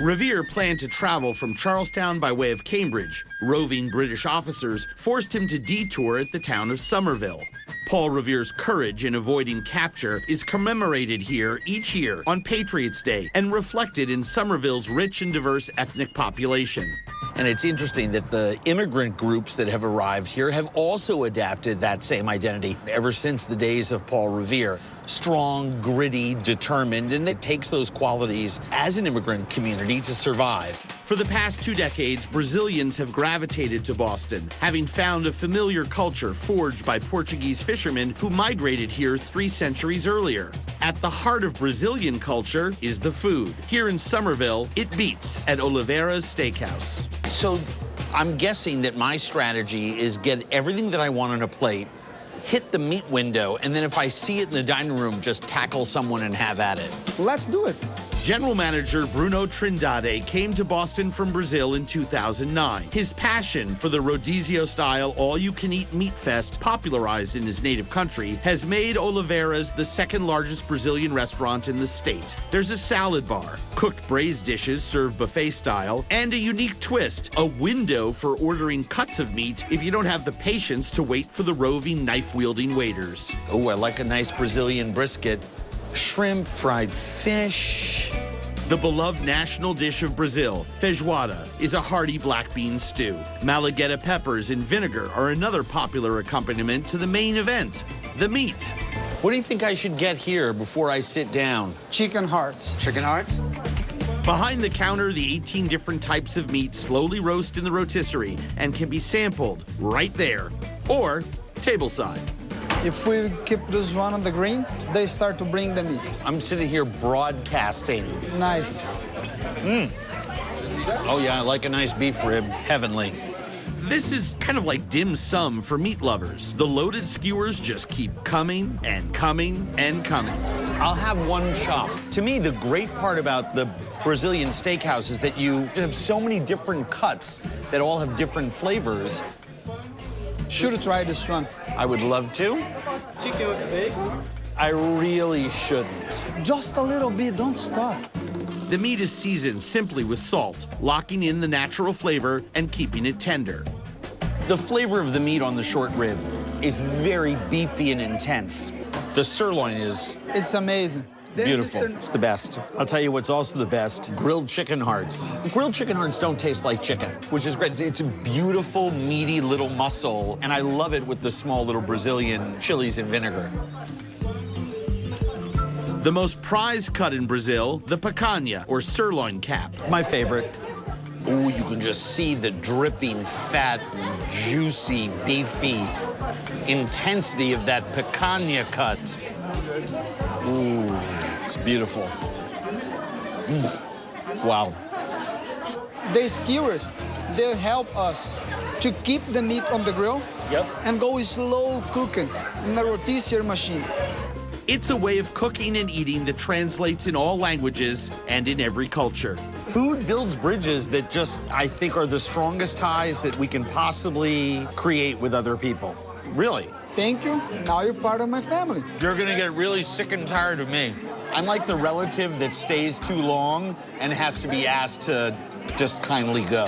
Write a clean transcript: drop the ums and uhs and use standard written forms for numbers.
Revere planned to travel from Charlestown by way of Cambridge. Roving British officers forced him to detour at the town of Somerville. Paul Revere's courage in avoiding capture is commemorated here each year on Patriots' Day and reflected in Somerville's rich and diverse ethnic population. And it's interesting that the immigrant groups that have arrived here have also adapted that same identity ever since the days of Paul Revere. Strong, gritty, determined, and it takes those qualities as an immigrant community to survive. For the past 2 decades, Brazilians have gravitated to Boston, having found a familiar culture forged by Portuguese fishermen who migrated here 3 centuries earlier. At the heart of Brazilian culture is the food. Here in Somerville, it beats at Oliveira's Steakhouse. So I'm guessing that my strategy is get everything that I want on a plate, hit the meat window, and then if I see it in the dining room, just tackle someone and have at it. Let's do it. General Manager Bruno Trindade came to Boston from Brazil in 2009. His passion for the Rodizio-style all-you-can-eat meat fest, popularized in his native country, has made Oliveira's the 2nd largest Brazilian restaurant in the state. There's a salad bar, cooked braised dishes served buffet style, and a unique twist, a window for ordering cuts of meat if you don't have the patience to wait for the roving, knife-wielding waiters. Oh, I like a nice Brazilian brisket. Shrimp, fried fish. The beloved national dish of Brazil, feijoada, is a hearty black bean stew. Malagueta peppers and vinegar are another popular accompaniment to the main event, the meat. What do you think I should get here before I sit down? Chicken hearts. Chicken hearts? Behind the counter, the 18 different types of meat slowly roast in the rotisserie and can be sampled right there, or tableside. If we keep this one on the green, they start to bring the meat. I'm sitting here broadcasting. Nice. Oh, yeah, I like a nice beef rib. Heavenly. This is kind of like dim sum for meat lovers. The loaded skewers just keep coming and coming and coming. I'll have one chop. To me, the great part about the Brazilian steakhouse is that you have so many different cuts that all have different flavors. Should try this one. I would love to. Chicken with bacon? I really shouldn't. Just a little bit, don't stop. The meat is seasoned simply with salt, locking in the natural flavor and keeping it tender. The flavor of the meat on the short rib is very beefy and intense. The sirloin is It's amazing. beautiful. It's the best. I'll tell you what's also the best, grilled chicken hearts. Grilled chicken hearts don't taste like chicken, which is great. It's a beautiful, meaty little muscle, and I love it with the small little Brazilian chilies and vinegar. The most prized cut in Brazil, the picanha, or sirloin cap. My favorite. Ooh, you can just see the dripping, fat, juicy, beefy intensity of that picanha cut. Ooh, it's beautiful. Wow. The skewers, they help us to keep the meat on the grill and go slow cooking in the rotisserie machine. It's a way of cooking and eating that translates in all languages and in every culture. Food builds bridges that just, I think, are the strongest ties that we can possibly create with other people. Really. Thank you. Now you're part of my family. You're gonna get really sick and tired of me. I'm like the relative that stays too long and has to be asked to just kindly go.